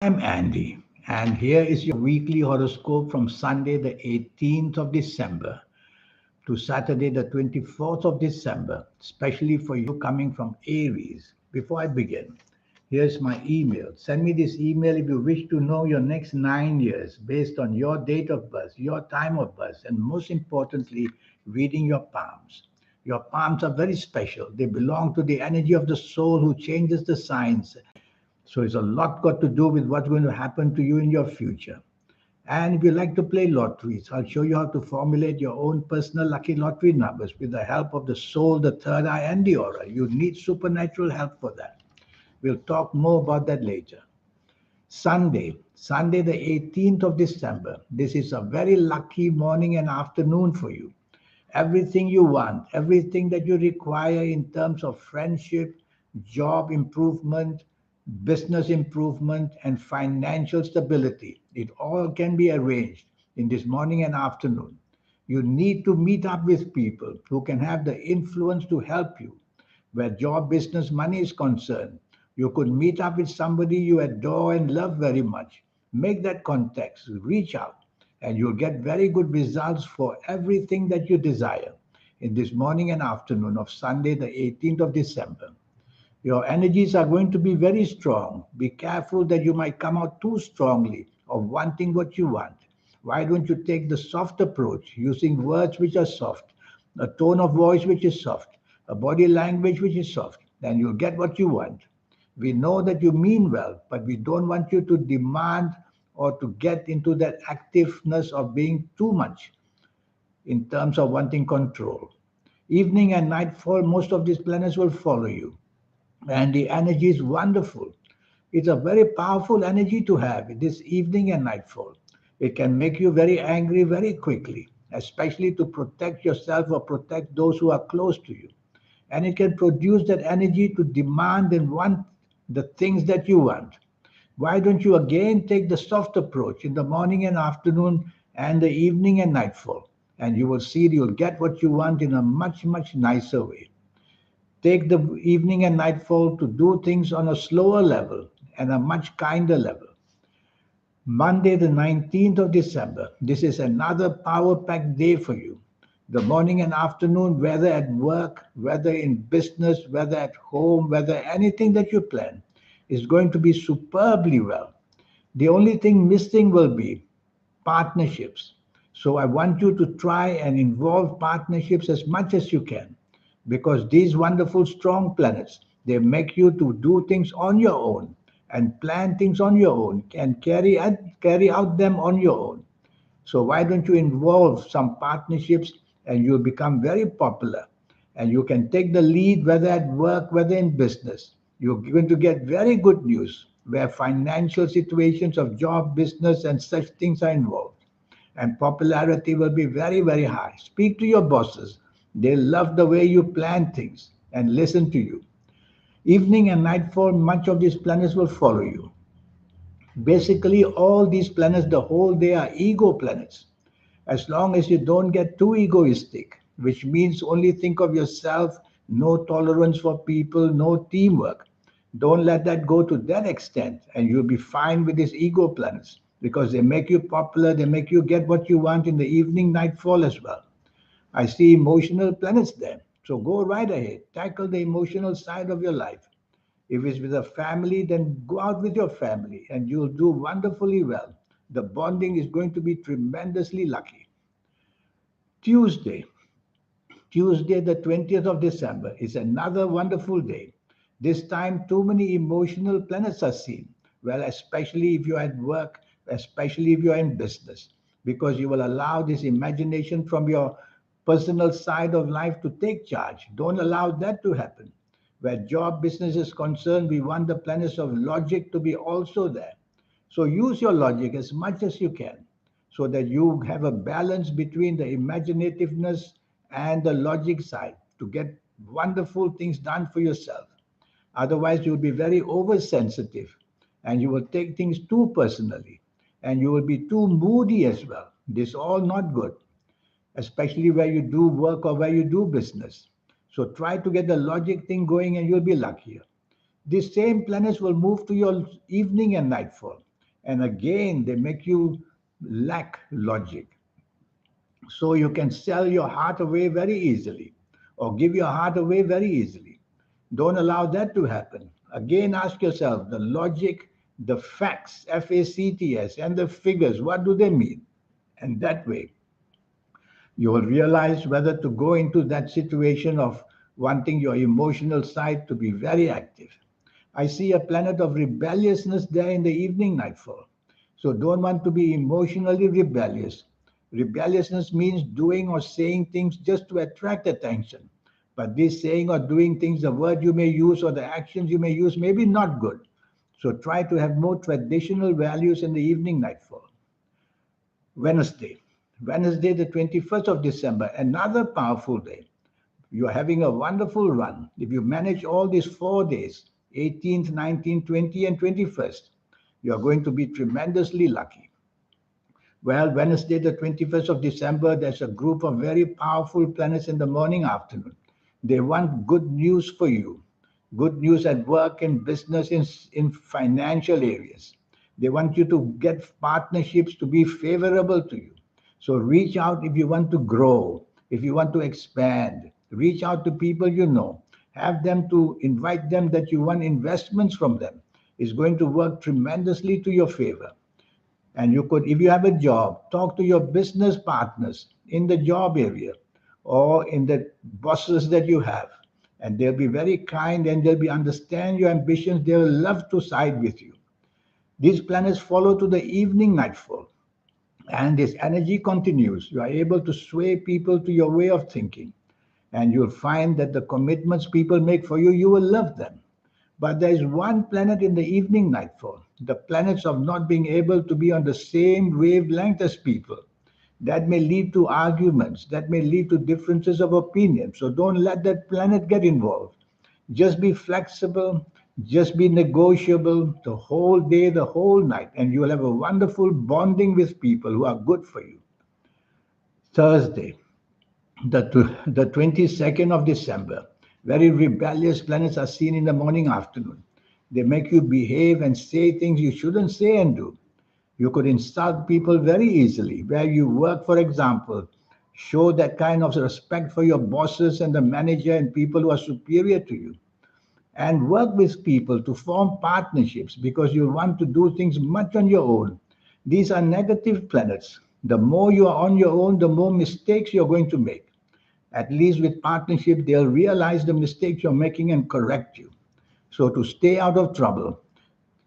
I'm Andy, and here is your weekly horoscope from Sunday, the 18th of December to Saturday, the 24th of December, especially for you coming from Aries. Before I begin, here's my email. Send me this email if you wish to know your next 9 years based on your date of birth, your time of birth, and most importantly, reading your palms. Your palms are very special. They belong to the energy of the soul who changes the signs, so it's a lot got to do with what's going to happen to you in your future. And if you like to play lotteries, I'll show you how to formulate your own personal lucky lottery numbers with the help of the soul, the third eye, and the aura. You need supernatural help for that. We'll talk more about that later. Sunday the 18th of December. This is a very lucky morning and afternoon for you. Everything you want, everything that you require in terms of friendship, job improvement, business improvement, and financial stability. It all can be arranged in this morning and afternoon. You need to meet up with people who can have the influence to help you. Where job, business, money is concerned, you could meet up with somebody you adore and love very much. Make that context, reach out, and you'll get very good results for everything that you desire in this morning and afternoon of Sunday, the 18th of December. Your energies are going to be very strong. Be careful that you might come out too strongly of wanting what you want. Why don't you take the soft approach, using words which are soft, a tone of voice which is soft, a body language which is soft, then you'll get what you want. We know that you mean well, but we don't want you to demand or to get into that activeness of being too much in terms of wanting control. Evening and nightfall, most of these planets will follow you, and the energy is wonderful. It's a very powerful energy to have this evening and nightfall. It can make you very angry very quickly, especially to protect yourself or protect those who are close to you. And it can produce that energy to demand and want the things that you want. Why don't you again take the soft approach in the morning and afternoon and the evening and nightfall? And you will see you'll get what you want in a much, much nicer way. Take the evening and nightfall to do things on a slower level and a much kinder level. Monday, the 19th of December. This is another power packed day for you. The morning and afternoon, whether at work, whether in business, whether at home, whether anything that you plan, is going to be superbly well. The only thing missing will be partnerships. So I want you to try and involve partnerships as much as you can, because these wonderful strong planets, they make you to do things on your own and plan things on your own and carry out them on your own. So why don't you involve some partnerships and you'll become very popular, and you can take the lead whether at work, whether in business. You're going to get very good news where financial situations of job, business, and such things are involved. And popularity will be very, very high. Speak to your bosses. They love the way you plan things and listen to you. Evening and nightfall, much of these planets will follow you. Basically, all these planets, the whole day, are ego planets. As long as you don't get too egoistic, which means only think of yourself, no tolerance for people, no teamwork. Don't let that go to that extent, and you'll be fine with these ego planets because they make you popular, they make you get what you want in the evening, nightfall as well. I see emotional planets there. So go right ahead, tackle the emotional side of your life. If it's with a family, then go out with your family and you'll do wonderfully well. The bonding is going to be tremendously lucky. Tuesday, Tuesday, the 20th of December, is another wonderful day. This time, too many emotional planets are seen. Well, especially if you're at work, especially if you're in business, because you will allow this imagination from your personal side of life to take charge. Don't allow that to happen. Where job business is concerned, we want the planets of logic to be also there. So use your logic as much as you can so that you have a balance between the imaginativeness and the logic side to get wonderful things done for yourself. Otherwise, you'll be very oversensitive and you will take things too personally and you will be too moody as well. This is all not good, especially where you do work or where you do business. So try to get the logic thing going and you'll be luckier. These same planets will move to your evening and nightfall. And again, they make you lack logic. So you can sell your heart away very easily or give your heart away very easily. Don't allow that to happen. Again, ask yourself the logic, the facts, FACTS, and the figures, what do they mean? And that way, you will realize whether to go into that situation of wanting your emotional side to be very active. I see a planet of rebelliousness there in the evening nightfall. So don't want to be emotionally rebellious. Rebelliousness means doing or saying things just to attract attention. But this saying or doing things, the word you may use or the actions you may use may be not good. So try to have more traditional values in the evening nightfall. Wednesday. Wednesday, the 21st of December, another powerful day. You're having a wonderful run. If you manage all these 4 days, 18th, 19th, 20th, and 21st, you're going to be tremendously lucky. Well, Wednesday, the 21st of December, there's a group of very powerful planets in the morning afternoon. They want good news for you, good news at work and business in financial areas. They want you to get partnerships to be favorable to you. So reach out if you want to grow, if you want to expand. Reach out to people you know. Have them to invite them that you want investments from them. It's going to work tremendously to your favor. And you could, if you have a job, talk to your business partners in the job area or in the bosses that you have. And they'll be very kind and they'll be understand your ambitions. They will love to side with you. These planets follow to the evening nightfall. And this energy continues. You are able to sway people to your way of thinking. And you'll find that the commitments people make for you, you will love them. But there is one planet in the evening nightfall, the planets of not being able to be on the same wavelength as people. That may lead to arguments, that may lead to differences of opinion. So don't let that planet get involved. Just be flexible, just be negotiable the whole day, the whole night, and you'll have a wonderful bonding with people who are good for you. Thursday, the 22nd of December. Very rebellious planets are seen in the morning afternoon. They make you behave and say things you shouldn't say and do. You could insult people very easily. Where you work, for example, show that kind of respect for your bosses and the manager and people who are superior to you. And work with people to form partnerships because you want to do things much on your own. These are negative planets. The more you are on your own, the more mistakes you're going to make. At least with partnership, they'll realize the mistakes you're making and correct you. So to stay out of trouble,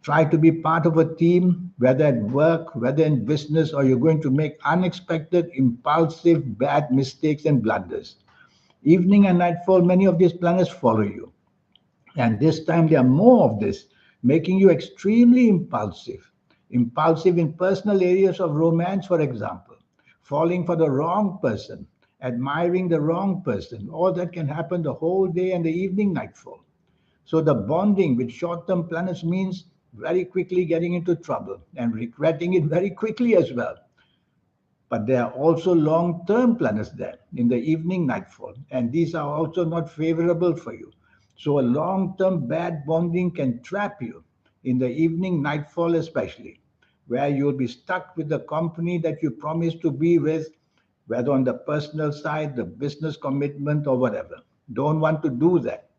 try to be part of a team, whether at work, whether in business, or you're going to make unexpected, impulsive, bad mistakes and blunders. Evening and nightfall, many of these planets follow you. And this time there are more of this, making you extremely impulsive. Impulsive in personal areas of romance, for example, falling for the wrong person, admiring the wrong person. All that can happen the whole day and the evening nightfall. So the bonding with short-term planets means very quickly getting into trouble and regretting it very quickly as well. But there are also long-term planets there in the evening nightfall, and these are also not favorable for you. So a long-term bad bonding can trap you in the evening nightfall especially, where you'll be stuck with the company that you promised to be with, whether on the personal side, the business commitment or whatever. Don't want to do that.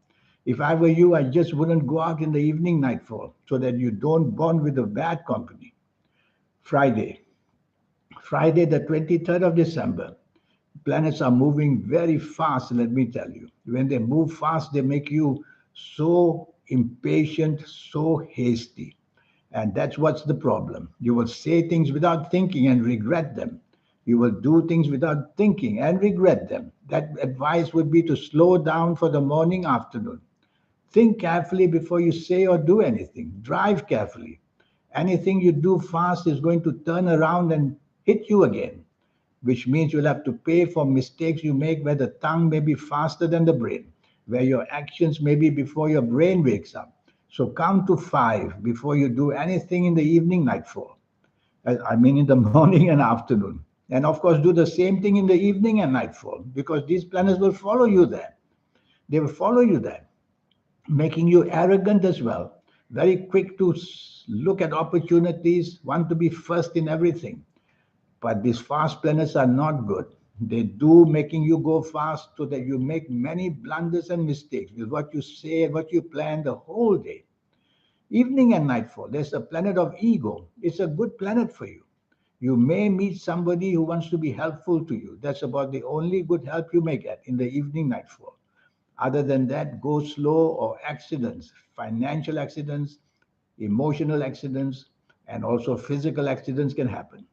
If I were you, I just wouldn't go out in the evening nightfall so that you don't bond with a bad company. Friday. Friday, the 23rd of December. Planets are moving very fast, let me tell you. When they move fast, they make you so impatient, so hasty. And that's what's the problem. You will say things without thinking and regret them. You will do things without thinking and regret them. That advice would be to slow down for the morning, afternoon. Think carefully before you say or do anything. Drive carefully. Anything you do fast is going to turn around and hit you again, which means you'll have to pay for mistakes you make where the tongue may be faster than the brain, where your actions may be before your brain wakes up. So count to 5 before you do anything in the evening nightfall. I mean in the morning and afternoon. And of course, do the same thing in the evening and nightfall because these planets will follow you there. They will follow you there, making you arrogant as well. very quick to look at opportunities, want to be first in everything. But these fast planets are not good. They do making you go fast so that you make many blunders and mistakes with what you say and what you plan the whole day. Evening and nightfall, there's a planet of ego. It's a good planet for you. You may meet somebody who wants to be helpful to you. That's about the only good help you may get in the evening nightfall. Other than that, go slow or accidents, financial accidents, emotional accidents, and also physical accidents can happen.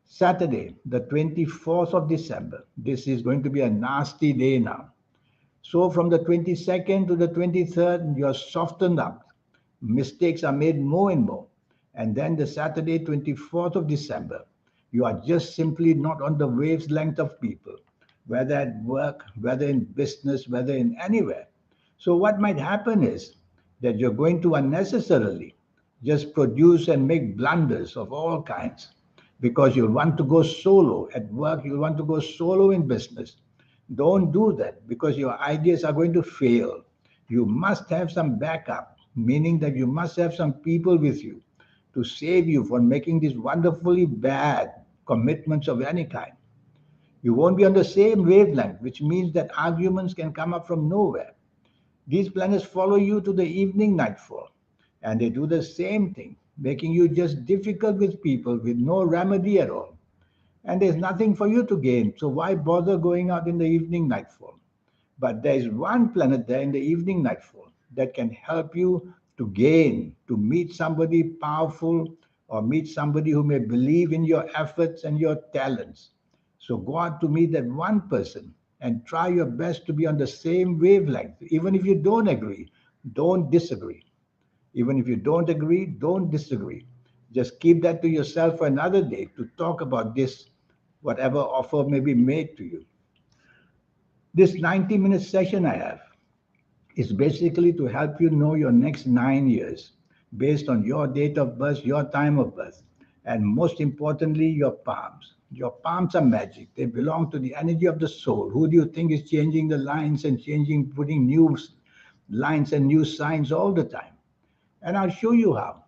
Saturday, the 24th of December. This is going to be a nasty day now. So from the 22nd to the 23rd, you're softened up. Mistakes are made more and more. And then the Saturday, 24th of December, you are just simply not on the wavelength of people, whether at work, whether in business, whether in anywhere. So what might happen is that you're going to unnecessarily just produce and make blunders of all kinds because you want to go solo at work, you want to go solo in business. Don't do that because your ideas are going to fail. You must have some backup, meaning that you must have some people with you to save you from making these wonderfully bad commitments of any kind. You won't be on the same wavelength, which means that arguments can come up from nowhere. These planets follow you to the evening nightfall, and they do the same thing, making you just difficult with people with no remedy at all. And there's nothing for you to gain, so why bother going out in the evening nightfall? But there is one planet there in the evening nightfall that can help you to gain, to meet somebody powerful or meet somebody who may believe in your efforts and your talents. So go out to meet that one person and try your best to be on the same wavelength. Even if you don't agree, don't disagree. Even if you don't agree, don't disagree. Just keep that to yourself for another day to talk about this, whatever offer may be made to you. This 90-minute session I have is basically to help you know your next 9 years based on your date of birth, your time of birth, and most importantly, your palms. Your palms are magic. They belong to the energy of the soul. Who do you think is changing the lines and changing, putting new lines and new signs all the time? And I'll show you how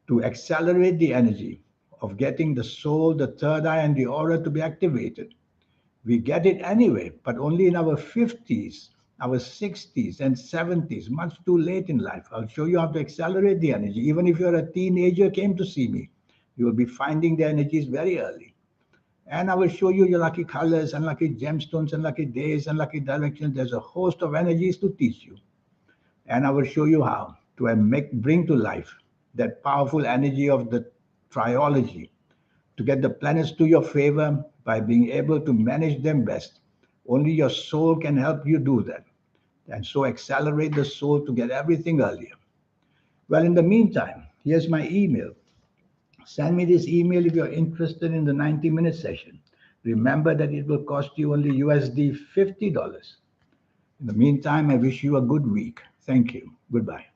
to accelerate the energy of getting the soul, the third eye, and the aura to be activated. We get it anyway, but only in our 50s, our 60s, and 70s, much too late in life. I'll show you how to accelerate the energy. Even if you're a teenager, came to see me, you will be finding the energies very early. And I will show you your lucky colors and lucky gemstones and lucky days and lucky directions. There's a host of energies to teach you. And I will show you how to bring to life that powerful energy of the triology to get the planets to your favor by being able to manage them best. Only your soul can help you do that. And so accelerate the soul to get everything earlier. Well, in the meantime, here's my email. Send me this email if you're interested in the 90-minute session. Remember that it will cost you only USD $50. In the meantime, I wish you a good week. Thank you. Goodbye.